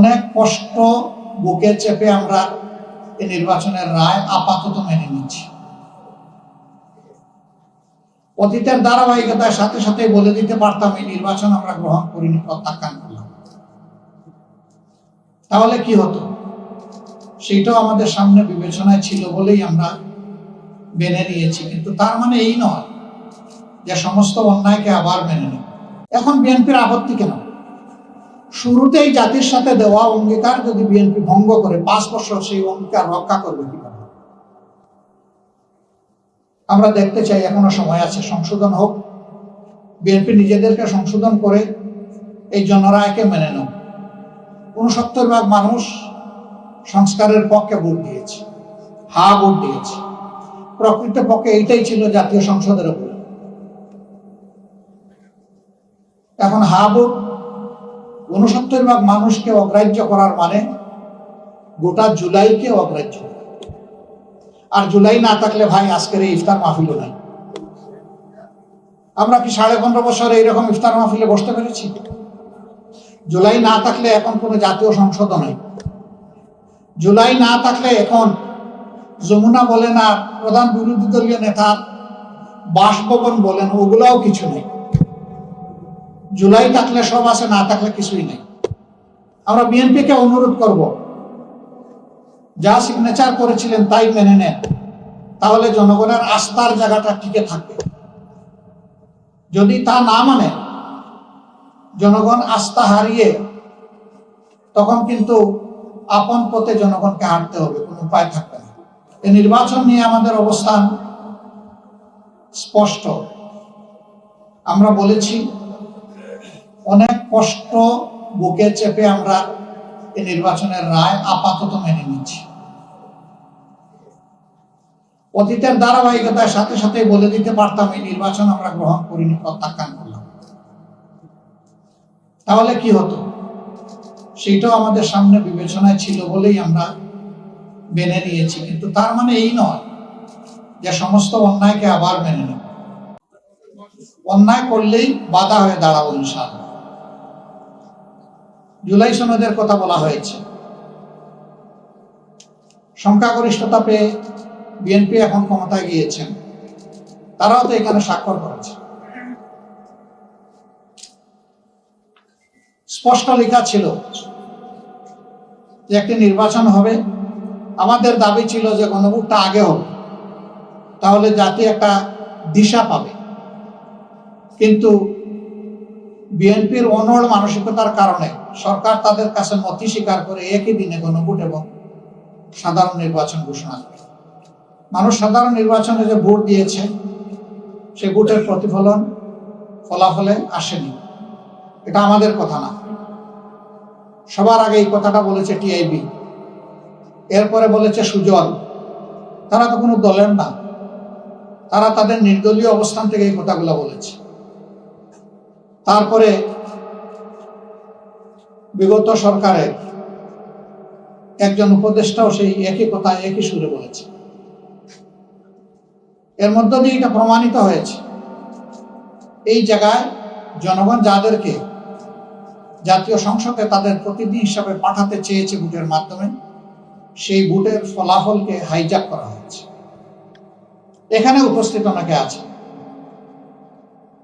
অনেক কষ্ট বুকে চেপে আমরা এই নির্বাচনের রায় আপাতত মেনে নিচ্ছি। অতীতের ধারাবাহিকতার সাথে সাথে বলে দিতে পারতাম এই নির্বাচন আমরা গ্রহণ করিনি, প্রত্যাখ্যান করলাম, তাহলে কি হতো সেটাও আমাদের সামনে বিবেচনায় ছিল বলেই আমরা মেনে নিয়েছি। কিন্তু তার মানে এই নয় যে সমস্ত অন্যায়কে আবার মেনে নেব। এখন বিএনপির আপত্তি কেন? শুরুতেই জাতির সাথে দেওয়া অঙ্গীকার যদি বিএনপি ভঙ্গ করে 5 বছর সেই অঙ্গীকার রক্ষা করবে কিভাবে? আমরা দেখতে চাই এখনো সময় আছে, সংশোধন হোক, বিএনপি নিজেদেরকে সংশোধন করে এই জনরায়কে মেনে নেব। 69% মানুষ সংস্কারের পক্ষে ভোট দিয়েছে, ভোট দিয়েছে। প্রকৃত পক্ষে এইটাই ছিল জাতীয় সংসদের উপর। এখন ভোট 69% মানুষকে অগ্রাহ্য করার মানে গোটা জুলাইকে অগ্রাহ্য। আর জুলাই না থাকলে ভাই আজকের এই ইফতার মাহফিলও নাই। আমরা কি 15.5 বছরে এইরকম ইফতার মাহফিলে বসতে পেরেছি? জুলাই না থাকলে এখন কোনো জাতীয় সংসদ নাই। জুলাই না থাকলে এখন যমুনা বলেন আর প্রধান বিরোধী দলীয় নেতার বাসভবন বলেন, ওগুলাও কিছু নেই। জুলাই থাকলে সব আছে, না থাকলে কিছুই নেই। আমরা বিএনপিকে অনুরোধ করব, যা সিগনেচার করেছিলেন তাই মেনে নেন, তাহলে জনগণের আস্থার জায়গাটা টিকে থাকবে। যদি তা না মানে জনগণ আস্থা হারিয়ে, তখন কিন্তু আপন পথে জনগণকে হাঁটতে হবে, কোনো উপায় থাকবে না। এই নির্বাচন নিয়ে আমাদের অবস্থান স্পষ্ট। আমরা বলেছি অনেক কষ্ট বুকে চেপে আমরা এই নির্বাচনের রায় আপাতত মেনে নিচ্ছি। অতীতের ধারাবাহিকতার সাথে সাথে বলে দিতে পারতাম এই নির্বাচন আমরা গ্রহণ করিনি, প্রত্যাখ্যান করলাম, তাহলে কি হতো সেটাও আমাদের সামনে বিবেচনায় ছিল বলেই আমরা মেনে নিয়েছি। কিন্তু তার মানে এই নয় যে সমস্ত অন্যায়কে আবার মেনে নেব। অন্যায় করলেই বাধা হয়ে দাঁড়াবো ইনশাআল্লাহ। জুলাই সনদের কথা বলা হয়েছে, সংখ্যাগরিষ্ঠতা পেয়ে বিএনপি এখন ক্ষমতায় গিয়েছেন, তারাও তো এখানে স্বাক্ষর করেছে। স্পষ্ট লেখা ছিল যে একটি নির্বাচন হবে। আমাদের দাবি ছিল যে গণভোটটা আগে হবে, তাহলে জাতি একটা দিশা পাবে। কিন্তু বিএনপির অনড় মানসিকতার কারণে সরকার তাদের কাছে নথি স্বীকার করে একই দিনে গণভোট এবং সাধারণ নির্বাচন ঘোষণা করে। মানুষ সাধারণ নির্বাচনে যে ভোট দিয়েছে, সে ভোটের প্রতিফলন ফলাফলে আসেনি। এটা আমাদের কথা না, সবার আগে এই কথাটা বলেছে টিআইবি, এরপরে বলেছে সুজন। তারা তো কোনো দলের না, তারা তাদের নির্দলীয় অবস্থান থেকে এই কথাগুলো বলেছে। তারপরে বিগত সরকারের একজন উপদেষ্টাও সেই একই কথা একই সুরে বলেছে। এর মধ্য দিয়ে এটা প্রমাণিত হয়েছে, এই জায়গায় জনগণ যাদেরকে জাতীয় সংসদে তাদের প্রতিনিধি হিসাবে পাঠাতে চেয়েছে ভোটের মাধ্যমে, সেই ভোটের ফলাফলকে হাইজ্যাক করা হয়েছে। এখানে উপস্থিত অনেকে আছে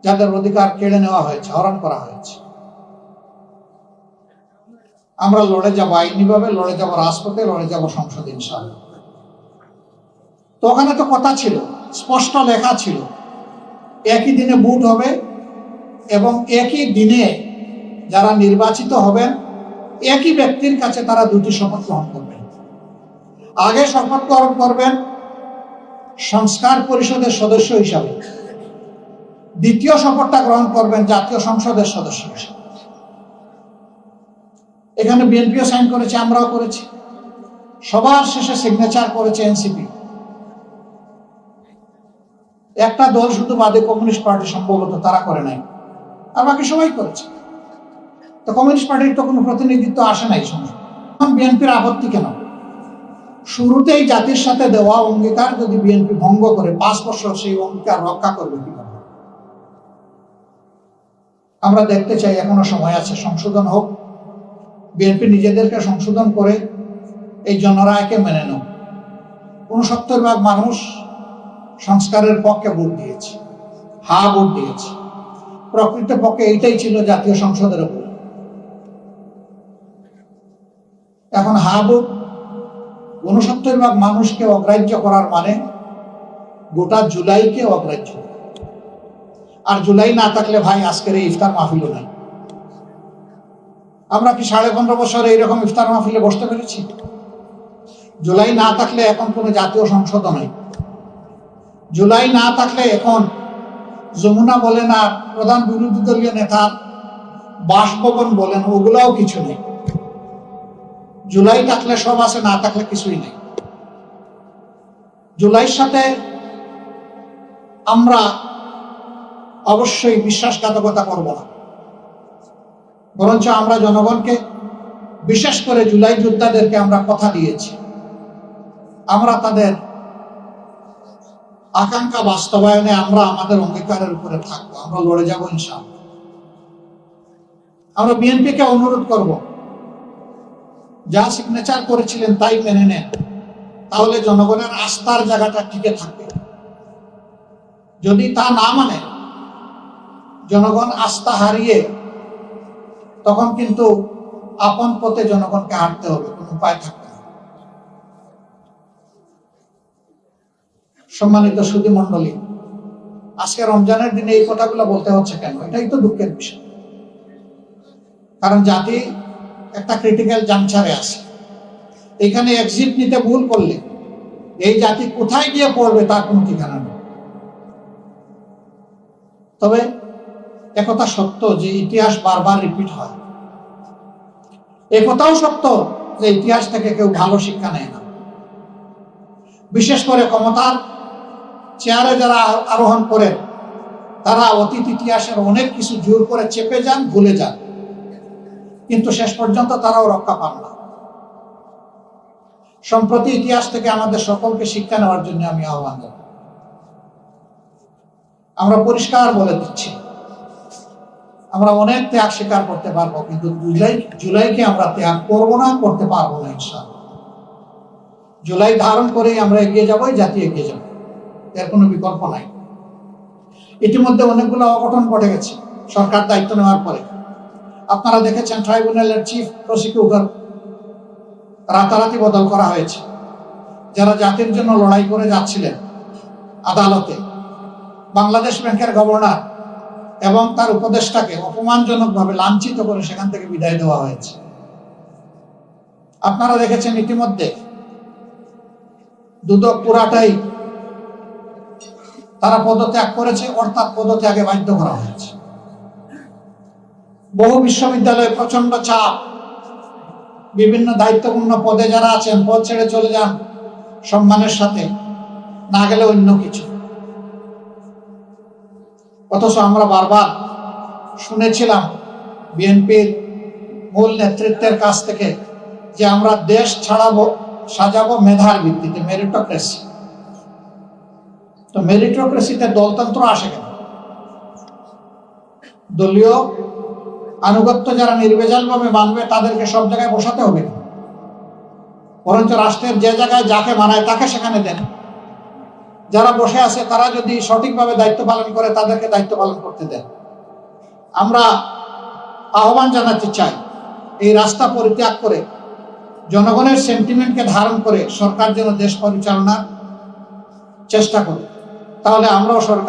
যাদের অধিকার কেড়ে নেওয়া হয়েছে, হরণ করা হয়েছে। আমরা লড়ে যাব আইনিভাবে, লড়ে যাব রাজপথে, লড়ে যাব সংসদে ইনশাআল্লাহ। তো ওখানে তো কথা ছিল, স্পষ্ট লেখা ছিল একই দিনে ভোট হবে এবং একই দিনে যারা নির্বাচিত হবেন একই ব্যক্তির কাছে তারা দুটি শপথ গ্রহণ করবেন। আগে শপথ গ্রহণ করবেন সংস্কার পরিষদের সদস্য হিসাবে, দ্বিতীয় শপথটা গ্রহণ করবেন জাতীয় সংসদের সদস্য হিসাবে। এখানে বিএনপিও সাইন করেছে, আমরাও করেছি, সবার শেষে সিগনেচার করেছে এনসিপি। একটা দল শুধু বাদে, কমিউনিস্ট পার্টি সম্ভবত, তারা করে নাই, আর বাকি সবাই করেছে। তো কমিউনিস্ট পার্টির তো কোনো প্রতিনিধিত্ব আসে নাই সঙ্গে। বিএনপির আপত্তি কেন? শুরুতেই জাতির সাথে দেওয়া অঙ্গীকার যদি বিএনপি ভঙ্গ করে 5 বছর সেই অঙ্গীকার রক্ষা করবে কিভাবে? আমরা দেখতে চাই এখনো সময় আছে, সংশোধন হোক, বিএনপি নিজেদেরকে সংশোধন করে এই জনরায়কে মেনে নেয়। ৬৯% মানুষ সংস্কারের পক্ষে ভোট দিয়েছে, হা ভোট দিয়েছে। প্রকৃতপক্ষে এইটাই ছিল জাতীয় সংসদের ভোট। এখন হা ভোট ৬৯% মানুষকে অগ্রাহ্য করার মানে গোটা জুলাইকে অগ্রাহ্য। আর জুলাই না থাকলে ভাই আজকের এই ইফতার মাহফিলও নাই। আমরা কি 15.5 বছর এইরকম ইফতার মাহফিলে বসতে পেরেছি? জুলাই না থাকলে এখন কোনো জাতীয় সংসদও নাই। জুলাই না থাকলে এখন যমুনা বলেন আর প্রধান বিরোধী দলীয় নেতার বাসভবন বলেন, ওগুলাও কিছু নেই। জুলাই থাকলে সব আছে, না থাকলে কিছুই নেই। জুলাইয়ের সাথে আমরা অবশ্যই বিশ্বাসঘাতকতা করব না, বরঞ্চ আমরা জনগণকে, বিশেষ করে জুলাই যোদ্ধাদেরকে আমরা কথা দিয়েছি, আমরা তাদের আকাঙ্ক্ষা বাস্তবায়নে আমরা আমাদের অঙ্গীকারের উপরে থাকবো, আমরা লড়ে যাবো ইনশাআল্লাহ। আমরা বিএনপিকে অনুরোধ করব, যা সিগনেচার করেছিলেন তাই মেনে নেন, তাহলে জনগণের আস্থার জায়গাটা টিকে থাকবে। যদি তা না মানে, জনগণ আস্থা হারিয়ে, তখন কিন্তু আপন পথে জনগণকে হাঁটতে হবে, কোনো উপায় থাকবে না। সম্মানিত সুধী মণ্ডলী, আজকে রমজানের দিনে এই কথাগুলো বলতে হচ্ছে কেন? এটাই তো দুঃখের বিষয়। কারণ জাতি একটা ক্রিটিক্যাল জাংচারে আছে। এখানে এক্সিট নিতে ভুল করলে এই জাতি কোথায় গিয়ে পড়বে তার কোনো ঠিকানা নেই। তবে একথা সত্য যে ইতিহাস বারবার রিপিট হয়। একথাও সত্য যে ইতিহাস থেকে কেউ ভালো শিক্ষা নেয় না। বিশেষ করে ক্ষমতার চেয়ারে যারা আরোহণ করেন, তারা অতীত ইতিহাসের অনেক কিছু জোর করে চেপে যান, ভুলে যান, কিন্তু শেষ পর্যন্ত তারাও রক্ষা পান না। সম্প্রতি ইতিহাস থেকে আমাদের সকলকে শিক্ষা নেওয়ার জন্য আমি আহ্বান জানাই। আমরা পরিষ্কার বলে দিচ্ছি, আমরা অনেক ত্যাগ স্বীকার করতে পারবো, কিন্তু জুলাইকে আমরা ত্যাগ করবো না, করতে পারবো না ইনশাআল্লাহ। জুলাই ধারণ করেই আমরা এগিয়ে যাবো, জাতি এগিয়ে যাবো, এর কোনো বিকল্প নাই। ইতিমধ্যে অনেকগুলো অঘটন ঘটে গেছে সরকার দায়িত্ব নেওয়ার পরে। আপনারা দেখেছেন ট্রাইব্যুনালের চিফ প্রসিকিউটর রাতারাতি বদল করা হয়েছে। যারা জাতির জন্য লড়াই করে যাচ্ছিলেন আদালতে, বাংলাদেশ ব্যাংকের গভর্নর এবং তার উপদেষ্টাকে অপমানজনকভাবে লাঞ্ছিত করে সেখান থেকে বিদায় দেওয়া হয়েছে। আপনারা দেখেছেন ইতিমধ্যে দুদক পুরাটাই তারা পদত্যাগ করেছে, অর্থাৎ পদত্যাগে বাধ্য করা হয়েছে। বহু বিশ্ববিদ্যালয়ে প্রচন্ড চাপ, বিভিন্ন দায়িত্বপূর্ণ পদে যারা আছেন পদ ছেড়ে চলে যান সম্মানের সাথে, না গেলে অন্য কিছু। অথচ আমরা বারবার শুনেছিলাম বিএনপির মূল নেতৃত্বের কাছ থেকে যে আমরা দেশ ছাড়াবো, সাজাবো মেধার ভিত্তিতে, মেরিটোক্রেসি। তো মেরিটোক্রেসিতে দলতন্ত্র আসে কেন? দলীয় আনুগত্য যারা নির্ভেজালভাবে মানবে তাদেরকে সব জায়গায় বসাতে হবে না, বরঞ্চ রাষ্ট্রের যে জায়গায় যাকে মানায় তাকে সেখানে দেন। যারা বসে আছে তারা যদি সঠিকভাবে দায়িত্ব পালন করে তাদেরকে দায়িত্ব পালন করতে দেন। আমরা আহ্বান জানাতে চাই, এই রাস্তা পরিত্যাগ করে জনগণের সেন্টিমেন্টকে ধারণ করে সরকার যেন দেশ পরিচালনার চেষ্টা করে, তাহলে আমরাও সরকার